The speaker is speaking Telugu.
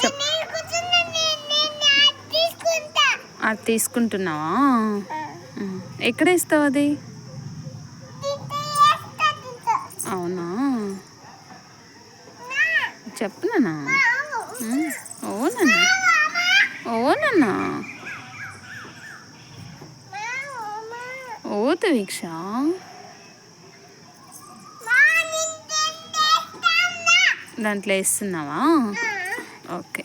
చెప్ అది తీసుకుంటున్నావా? ఎక్కడ ఇస్తావు అది? అవునా, చెప్పనా? ఓనన్నా, ఓనన్నా, ఓ దీక్ష, దాంట్లో వేస్తున్నావా? ఓకే.